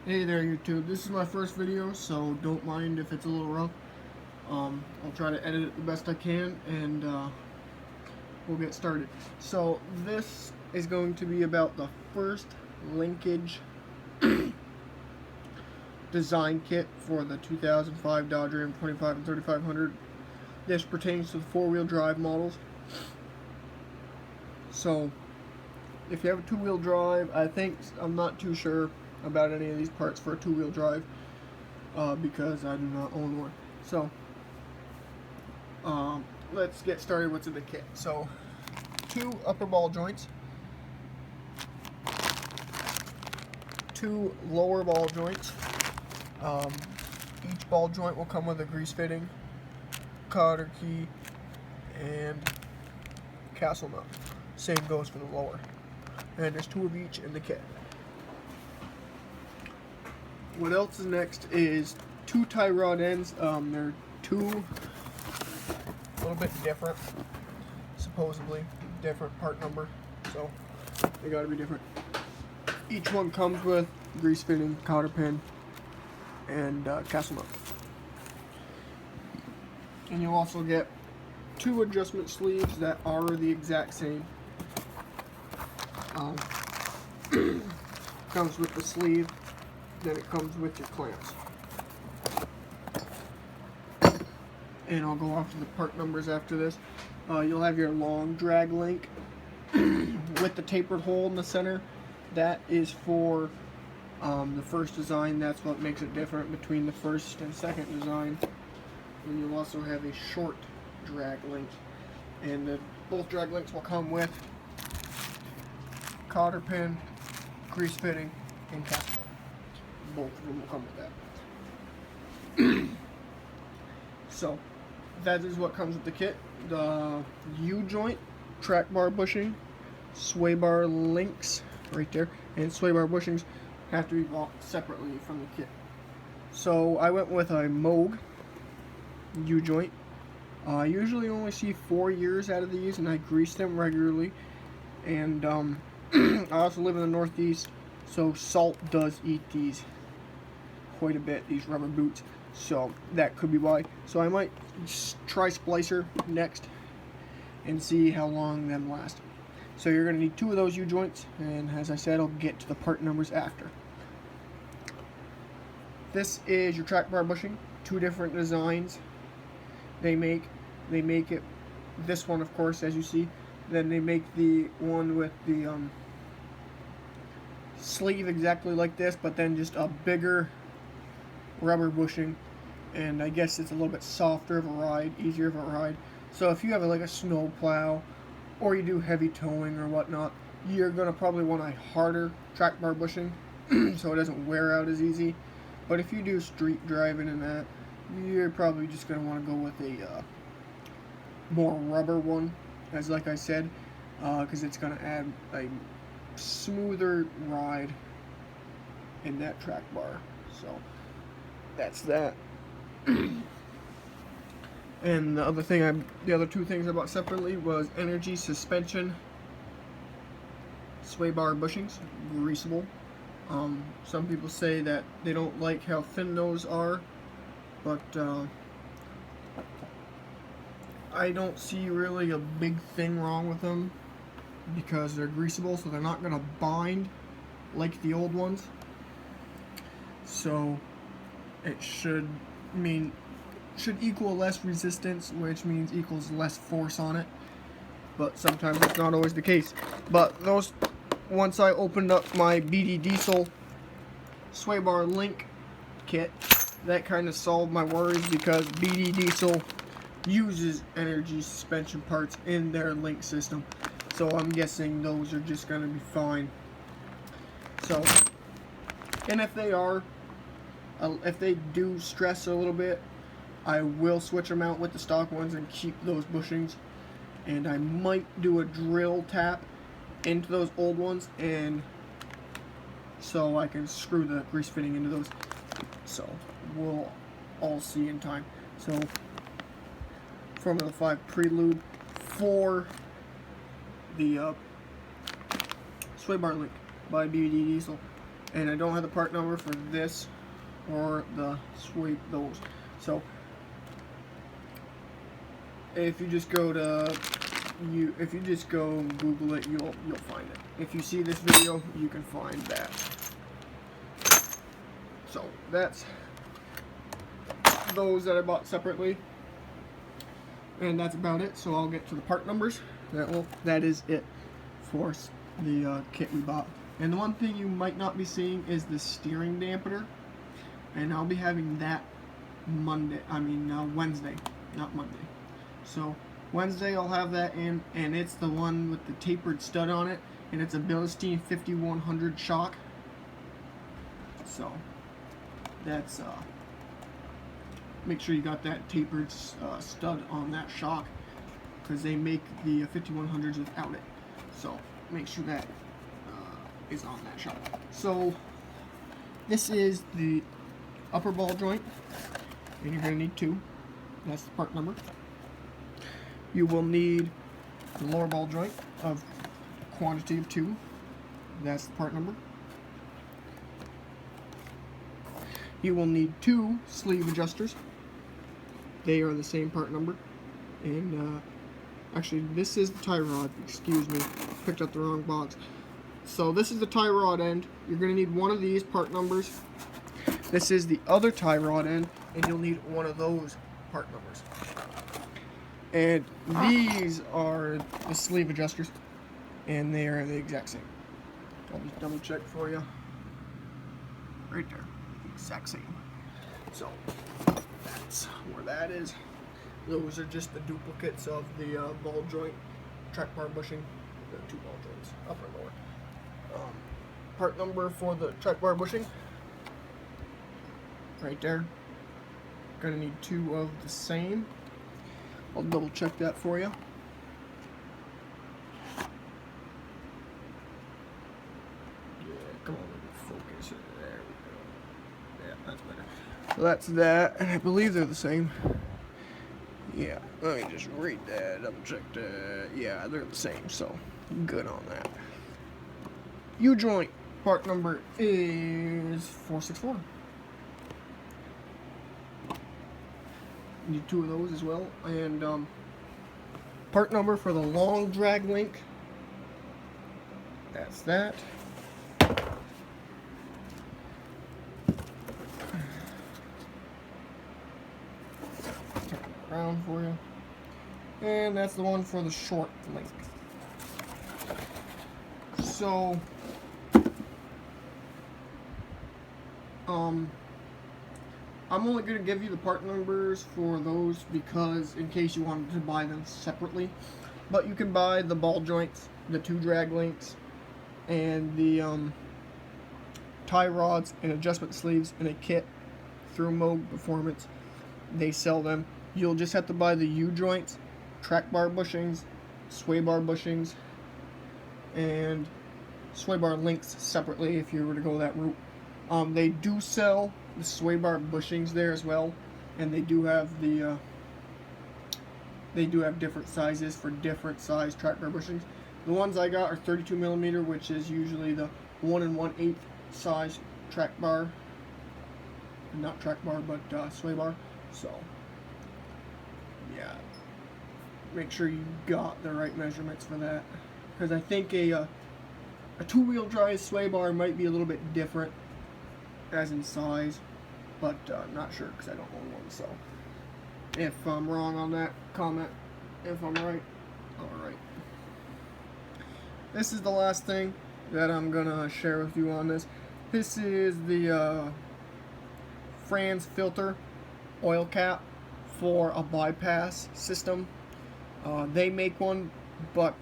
Hey there YouTube, this is my first video, so don't mind if it's a little rough. I'll try to edit it the best I can, and we'll get started. So this is going to be about the first linkage design kit for the 2005 Dodge Ram 25 and 3500. This pertains to the four-wheel drive models. So if you have a two-wheel drive, I'm not too sure about any of these parts for a two-wheel drive because I do not own one. So let's get started what's in the kit. So 2 upper ball joints, 2 lower ball joints. Each ball joint will come with a grease fitting, cotter key, and castle nut. Same goes for the lower. And there's 2 of each in the kit. What else is next is 2 tie rod ends. They're a little bit different, supposedly different part number, so they gotta be different. Each one comes with grease fitting, cotter pin, and castle nut. And you'll also get 2 adjustment sleeves that are the exact same. Comes with the sleeve, then it comes with your clamps. And I'll go off to the part numbers after this. You'll have your long drag link with the tapered hole in the center. That is for the first design. That's what makes it different between the first and second design. And you'll also have a short drag link. And both drag links will come with cotter pin, grease fitting, and castle nut. Both of them will come with that. So that is what comes with the kit. The U-joint, track bar bushing, sway bar links right there, and sway bar bushings have to be bought separately from the kit. So I went with a Moog U-joint. I usually only see 4 years out of these, and I grease them regularly. And I also live in the Northeast, so salt does eat these quite a bit, these rubber boots. So that could be why. So I might try Splicer next and see how long them last. So you're going to need 2 of those U-joints, and as I said, I'll get to the part numbers after. This is your track bar bushing, 2 different designs they make it, this one of course as you see, then they make the one with the sleeve exactly like this, but then just a bigger rubber bushing, and I guess it's a little bit softer of a ride, easier of a ride. So if you have like a snow plow or you do heavy towing or whatnot, you're gonna probably want a harder track bar bushing so it doesn't wear out as easy. But if you do street driving and that, you're probably just gonna want to go with a more rubber one, as like I said, because it's gonna add a smoother ride in that track bar. So that's that. And the other 2 things I bought separately was Energy suspension sway bar bushings, greasable. Some people say that they don't like how thin those are, but I don't see really a big thing wrong with them because they're greasable, so they're not going to bind like the old ones. So it should equal less resistance, which means equals less force on it. But sometimes that's not always the case. But once I opened up my BD Diesel sway bar link kit, that kind of solved my worries because BD Diesel uses Energy suspension parts in their link system. So I'm guessing those are just going to be fine. So, and if they do stress a little bit, I will switch them out with the stock ones and keep those bushings. And I might do a drill tap into those old ones, and so I can screw the grease fitting into those. So we'll all see in time. So Formula 5 prelude for the sway bar link by BD Diesel. and I don't have the part number for this or the sweep those. So if you just go to Google it, you'll find it. If you see this video, you can find that. So that's those that I bought separately, and that's about it. So I'll get to the part numbers. That is it for the kit we bought. And the one thing you might not be seeing is the steering dampener, and I'll be having that Wednesday, not Monday. So Wednesday I'll have that in, and it's the one with the tapered stud on it, and it's a Bilstein 5100 shock. So that's make sure you got that tapered stud on that shock, because they make the 5100s without it. So make sure that is on that shock. So this is the upper ball joint, and you're going to need 2. That's the part number. You will need the lower ball joint of quantity of 2. That's the part number. You will need 2 sleeve adjusters. They are the same part number. And actually, this is the tie rod. Excuse me, picked up the wrong box. So this is the tie rod end. You're going to need one of these part numbers. This is the other tie rod end, and you'll need one of those part numbers. And these are the sleeve adjusters, and they are the exact same. I'll just double check for you. Right there, exact same. So that's where that is. Those are just the duplicates of the ball joint, track bar bushing, the 2 ball joints, upper and lower. Part number for the track bar bushing, right there. Gonna need 2 of the same. I'll double check that for you. Yeah, come on, focus it. There we go. Yeah, that's better. So that's that, and I believe they're the same. Yeah, let me just read that, double check that. Yeah, they're the same, so good on that. U-joint part number is 464. Need 2 of those as well, and part number for the long drag link, that's that. Turn it around for you, and that's the one for the short link. So I'm only going to give you the part numbers for those because in case you wanted to buy them separately. But you can buy the ball joints, the 2 drag links, and the tie rods and adjustment sleeves in a kit through Moog Performance. They sell them. You'll just have to buy the U-joints, track bar bushings, sway bar bushings, and sway bar links separately if you were to go that route. They do sell the sway bar bushings there as well, and they do have the different sizes for different size track bar bushings. The ones I got are 32 millimeter, which is usually the 1 1/8 size track bar, not track bar, but sway bar. So yeah, make sure you got the right measurements for that, because I think a 2-wheel drive sway bar might be a little bit different as in size, but not sure because I don't own one. So if I'm wrong on that, comment. If I'm right, alright. This is the last thing that I'm gonna share with you on this. This is the Franz filter oil cap for a bypass system. They make one, but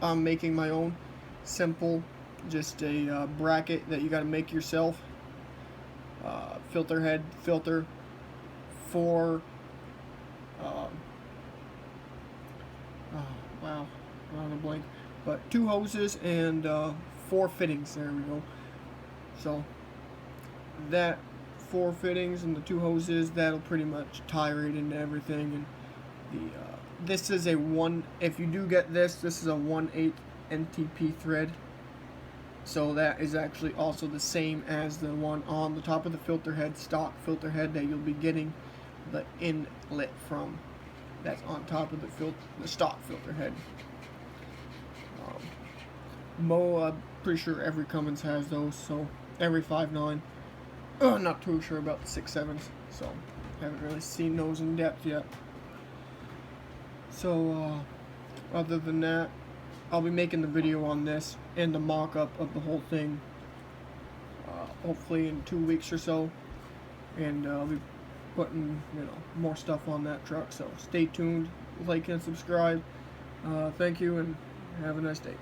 I'm making my own. Simple, just a bracket that you gotta make yourself. Filter head filter for wow, I'm on a blank, but 2 hoses and 4 fittings. There we go. So that 4 fittings and the 2 hoses, that'll pretty much tie right into everything. And this is a if you do get this is a 1/8 NTP thread. So that is actually also the same as the one on the top of the filter head, stock filter head that you'll be getting the inlet from. That's on top of the stock filter head. I'm pretty sure every Cummins has those, so every 5.9. Not too sure about the 6.7s, so haven't really seen those in depth yet. So other than that, I'll be making the video on this and the mock-up of the whole thing hopefully in 2 weeks or so, and I'll be putting more stuff on that truck, so stay tuned, like and subscribe. Thank you and have a nice day.